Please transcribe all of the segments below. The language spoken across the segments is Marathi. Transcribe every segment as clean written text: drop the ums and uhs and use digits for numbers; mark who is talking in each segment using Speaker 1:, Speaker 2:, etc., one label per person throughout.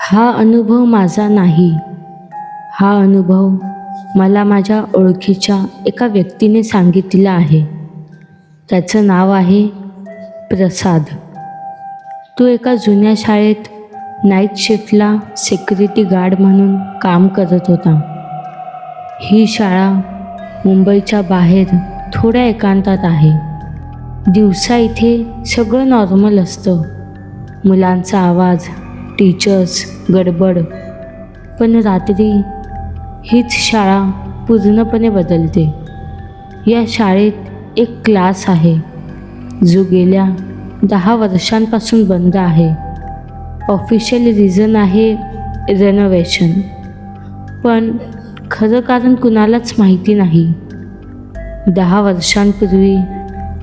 Speaker 1: हा अनुभव माझा नाही. हा अनुभव मला माझ्या ओळखीच्या एका व्यक्तीने सांगितला आहे. त्याचं नाव आहे प्रसाद. तो एका जुन्या शाळेत नाईट शिफ्टला सिक्युरिटी गार्ड म्हणून काम करत होता. ही शाळा मुंबईच्या बाहेर थोड्या एकांतात आहे. दिवसा इथे सगळं नॉर्मल असतं. मुलांचा आवाज, टीचर्स, गडबड. पण रात्री हीच शाळा पूर्णपणे बदलते. या शाळेत एक क्लास आहे जो गेल्या 10 वर्षांपासून बंद आहे. ऑफिशियल रिझन आहे रेनोव्हेशन, पण खरं कारण कुणालाच माहिती नाही. 10 वर्षांपूर्वी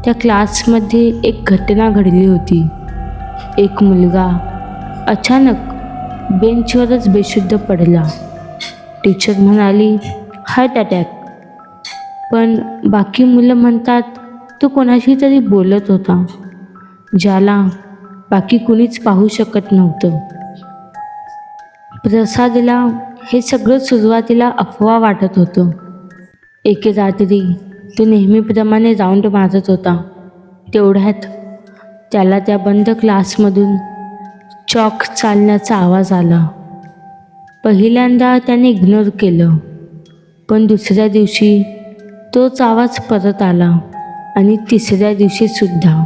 Speaker 1: त्या क्लासमध्ये एक घटना घडली होती. एक मुलगा अचानक बेंचवरच बेशुद्ध पडला. टीचर म्हणाली हार्ट अटॅक, पण बाकी मुलं म्हणतात तो कोणाशी तरी बोलत होता, ज्याला बाकी कुणीच पाहू शकत नव्हतं. प्रसादला हे सगळं सुरुवातीला अफवा वाटत होतं. एके रात्री तो नेहमीप्रमाणे राऊंड मारत होता. तेवढ्यात त्याला त्या बंद क्लासमधून चॉक चालण्याचा आवाज आला. पहिल्यांदा त्याने इग्नोर केलं, पण दुसऱ्या दिवशी तोच आवाज परत आला आणि तिसऱ्या दिवशी सुद्धा.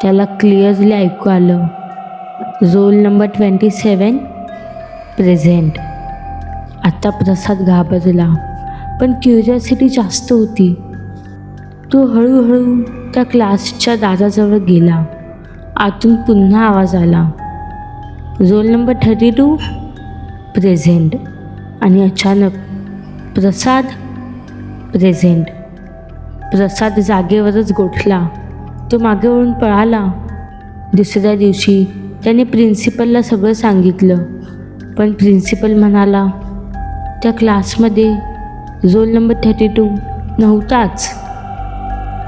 Speaker 1: त्याला क्लिअरली ऐकू आलं, रोल नंबर 27 प्रेझेंट. आता प्रसाद घाबरला, पण क्युरिओसिटी जास्त होती. तो हळूहळू त्या क्लासच्या दाराजवळ गेला. आतून पुन्हा आवाज आला, रोल नंबर 32 प्रेझेंट. आणि अचानक प्रसाद प्रेझेंट. प्रसाद जागेवरच गोठला. तो मागे वळून पळाला. दुसऱ्या दिवशी त्याने प्रिन्सिपलला सगळं सांगितलं, पण प्रिन्सिपल म्हणाला त्या क्लासमध्ये रोल नंबर 32 नव्हताच.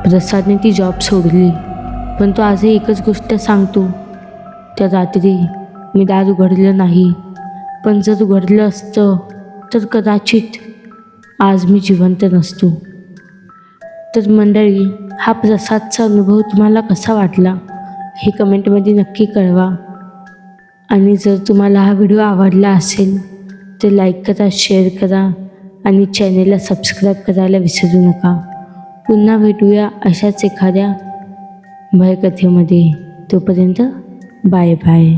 Speaker 1: प्रसादने ती जॉब सोडली, पण तो आजही एकच गोष्ट सांगतो, त्या रात्री मी दार उघडलं नाही, पण जर उघडलं असतं तर कदाचित आज मी जिवंत नसतो. तर मंडळी, हा प्रसादचा अनुभव तुम्हाला कसा वाटला हे कमेंटमध्ये नक्की कळवा. आणि जर तुम्हाला हा व्हिडिओ आवडला असेल तर लाईक करा, शेअर करा आणि चॅनेलला सबस्क्राईब करायला विसरू नका. पुन्हा भेटूया अशाच एखाद्या भयकथेमध्ये. तोपर्यंत बाय बाय.